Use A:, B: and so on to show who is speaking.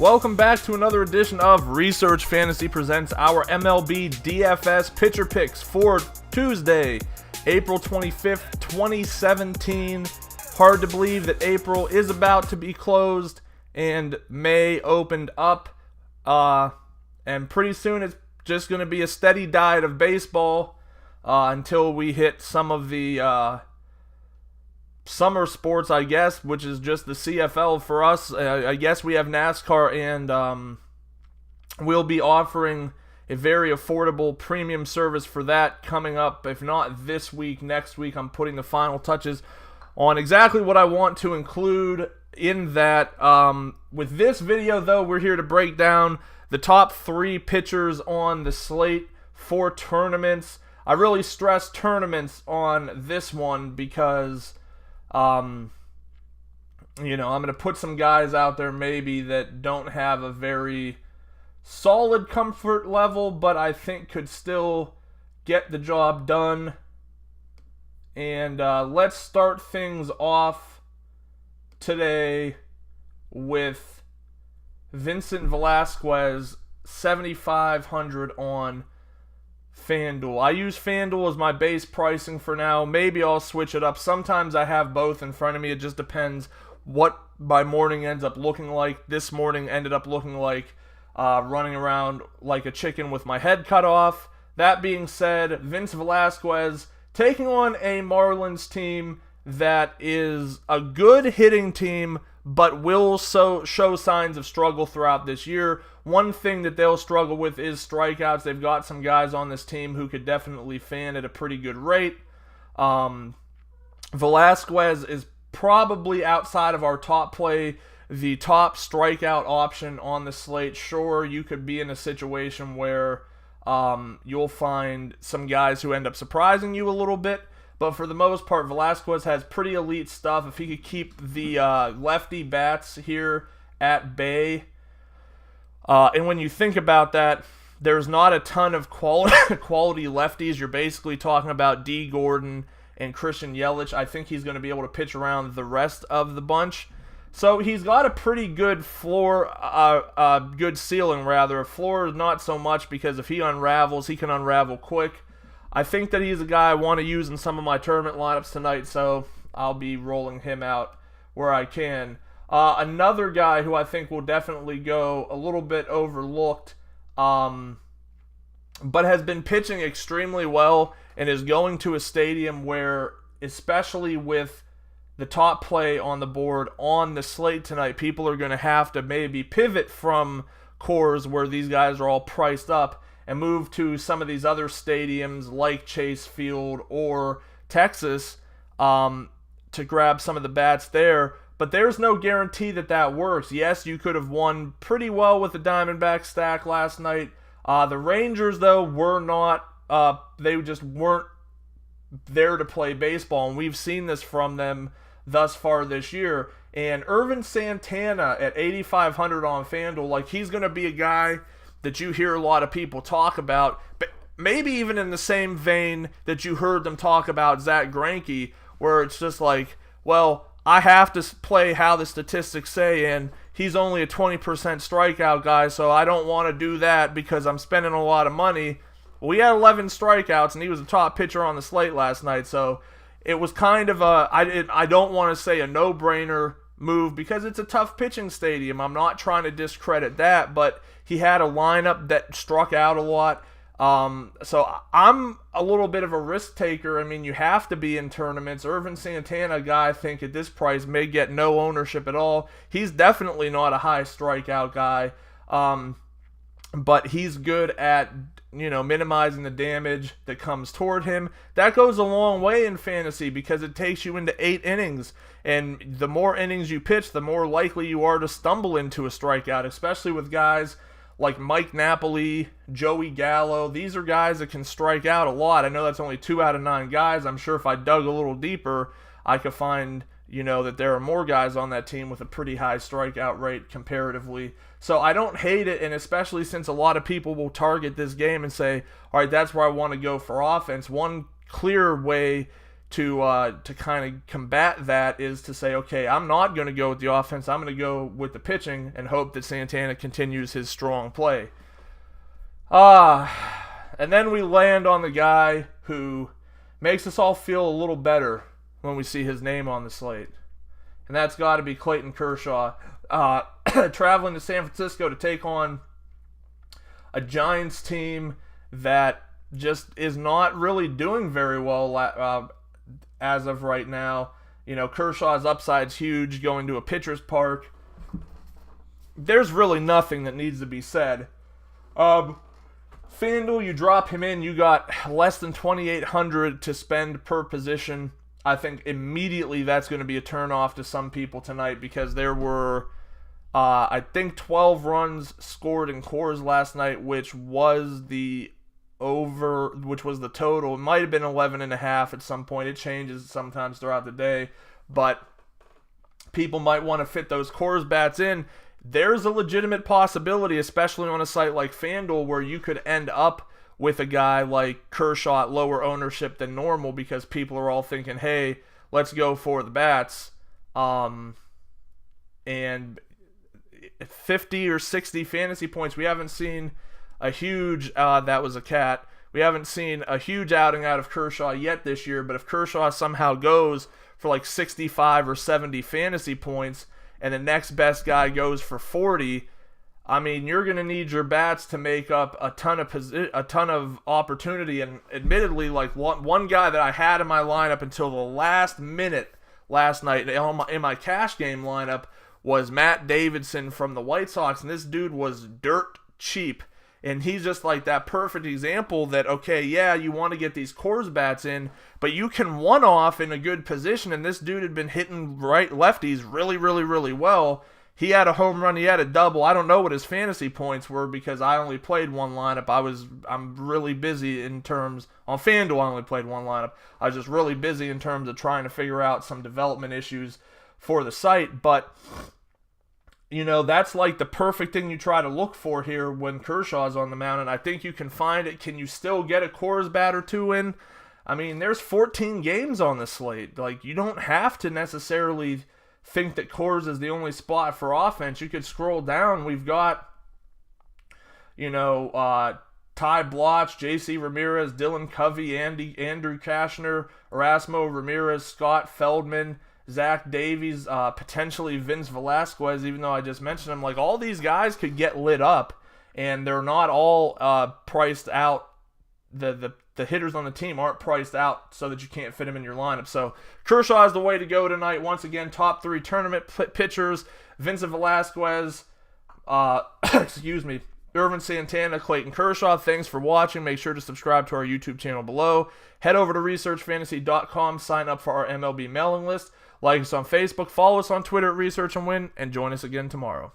A: Welcome back to another edition of Research Fantasy presents our MLB DFS pitcher picks for Tuesday, April 25th, 2017. Hard to believe that April is about to be closed and May opened up. And pretty soon it's just going to be a steady diet of baseball until we hit some of the summer sports, I guess, which is just the CFL for us. I guess we have NASCAR, and we'll be offering a very affordable premium service for that coming up. If not this week, next week, I'm putting the final touches on exactly what I want to include in that. With this video, though, we're here to break down the top 3 pitchers on the slate for tournaments. I really stress tournaments on this one because I'm going to put some guys out there maybe that don't have a very solid comfort level, but I think could still get the job done. And let's start things off today with Vincent Velasquez, 7,500 on FanDuel. I use FanDuel as my base pricing for now. Maybe I'll switch it up. Sometimes I have both in front of me. It just depends what my morning ends up looking like. This morning ended up looking like running around like a chicken with my head cut off. That being said, Vince Velasquez taking on a Marlins team that is a good hitting team, but will show signs of struggle throughout this year. One thing that they'll struggle with is strikeouts. They've got some guys on this team who could definitely fan at a pretty good rate. Velasquez is probably, outside of our top play, the top strikeout option on the slate. Sure, you could be in a situation where you'll find some guys who end up surprising you a little bit, but for the most part, Velasquez has pretty elite stuff. If he could keep the lefty bats here at bay, and when you think about that, there's not a ton of quality lefties. You're basically talking about D. Gordon and Christian Yelich. I think he's going to be able to pitch around the rest of the bunch. So he's got a pretty good floor, good ceiling rather. A floor is not so much, because if he unravels, he can unravel quick. I think that he's a guy I want to use in some of my tournament lineups tonight, so I'll be rolling him out where I can. Another guy who I think will definitely go a little bit overlooked, but has been pitching extremely well and is going to a stadium where, especially with the top play on the board on the slate tonight, people are going to have to maybe pivot from Coors, where these guys are all priced up, and move to some of these other stadiums like Chase Field or Texas to grab some of the bats there. But there's no guarantee that that works. Yes, you could have won pretty well with the Diamondback stack last night. The Rangers, though, were not. They just weren't there to play baseball, and we've seen this from them thus far this year. And Ervin Santana at 8,500 on FanDuel, like, he's going to be a guy that you hear a lot of people talk about, but maybe even in the same vein that you heard them talk about Zach Greinke, where it's just like, well, I have to play how the statistics say, and he's only a 20% strikeout guy, so I don't want to do that because I'm spending a lot of money. Well, he had 11 strikeouts, and he was the top pitcher on the slate last night, so it was kind of I don't want to say a no-brainer move because it's a tough pitching stadium. I'm not trying to discredit that, but he had a lineup that struck out a lot. So I'm a little bit of a risk taker. I mean, you have to be in tournaments. Ervin Santana, a guy I think at this price may get no ownership at all. He's definitely not a high strikeout guy, but he's good at minimizing the damage that comes toward him. That goes a long way in fantasy because it takes you into 8 innings, and the more innings you pitch, the more likely you are to stumble into a strikeout, especially with guys like Mike Napoli, Joey Gallo. These are guys that can strike out a lot. I know that's only 2 out of 9 guys. I'm sure if I dug a little deeper, I could find, that there are more guys on that team with a pretty high strikeout rate comparatively. So I don't hate it, and especially since a lot of people will target this game and say, all right, that's where I want to go for offense. One clear way to kind of combat that is to say, okay, I'm not going to go with the offense. I'm going to go with the pitching and hope that Santana continues his strong play. And then we land on the guy who makes us all feel a little better when we see his name on the slate. And that's got to be Clayton Kershaw, traveling to San Francisco to take on a Giants team that just is not really doing very well as of right now. You know, Kershaw's upside's huge going to a pitcher's park. There's really nothing that needs to be said. FanDuel, you drop him in, you got less than $2,800 to spend per position. I think immediately that's going to be a turnoff to some people tonight because there were, I think, 12 runs scored in Coors last night, which was the total. It might have been 11.5 at some point. It changes sometimes throughout the day, but people might want to fit those Coors bats in. There's a legitimate possibility, especially on a site like FanDuel, where you could end up with a guy like Kershaw at lower ownership than normal because people are all thinking, hey, let's go for the bats. And 50 or 60 fantasy points, we haven't seen a huge, that was a cat. We haven't seen a huge outing out of Kershaw yet this year, but if Kershaw somehow goes for like 65 or 70 fantasy points, and the next best guy goes for 40, I mean, you're going to need your bats to make up a ton of opportunity. And admittedly, like one guy that I had in my lineup until the last minute last night in my cash game lineup was Matt Davidson from the White Sox, and this dude was dirt cheap. And he's just like that perfect example that, okay, yeah, you want to get these Coors bats in, but you can one-off in a good position, and this dude had been hitting lefties really, really, really well. He had a home run, he had a double. I don't know what his fantasy points were because I only played one lineup. I'm really busy on FanDuel, I only played one lineup. I was just really busy in terms of trying to figure out some development issues for the site, but you know, that's like the perfect thing you try to look for here when Kershaw's on the mound, and I think you can find it. Can you still get a Coors bat or two in? I mean, there's 14 games on the slate. Like, you don't have to necessarily think that Coors is the only spot for offense. You could scroll down. We've got, you know, Ty Blotch, J.C. Ramirez, Dylan Covey, Andrew Kashner, Erasmo Ramirez, Scott Feldman, Zach Davies, potentially Vince Velasquez, even though I just mentioned him. Like, all these guys could get lit up, and they're not all priced out. The hitters on the team aren't priced out so that you can't fit them in your lineup. So Kershaw is the way to go tonight. Once again, top 3 tournament pitchers: Vincent Velasquez, Ervin, Santana, Clayton Kershaw. Thanks for watching. Make sure to subscribe to our YouTube channel below. Head over to researchfantasy.com, sign up for our MLB mailing list. Like us on Facebook, follow us on Twitter at Research and Win, and join us again tomorrow.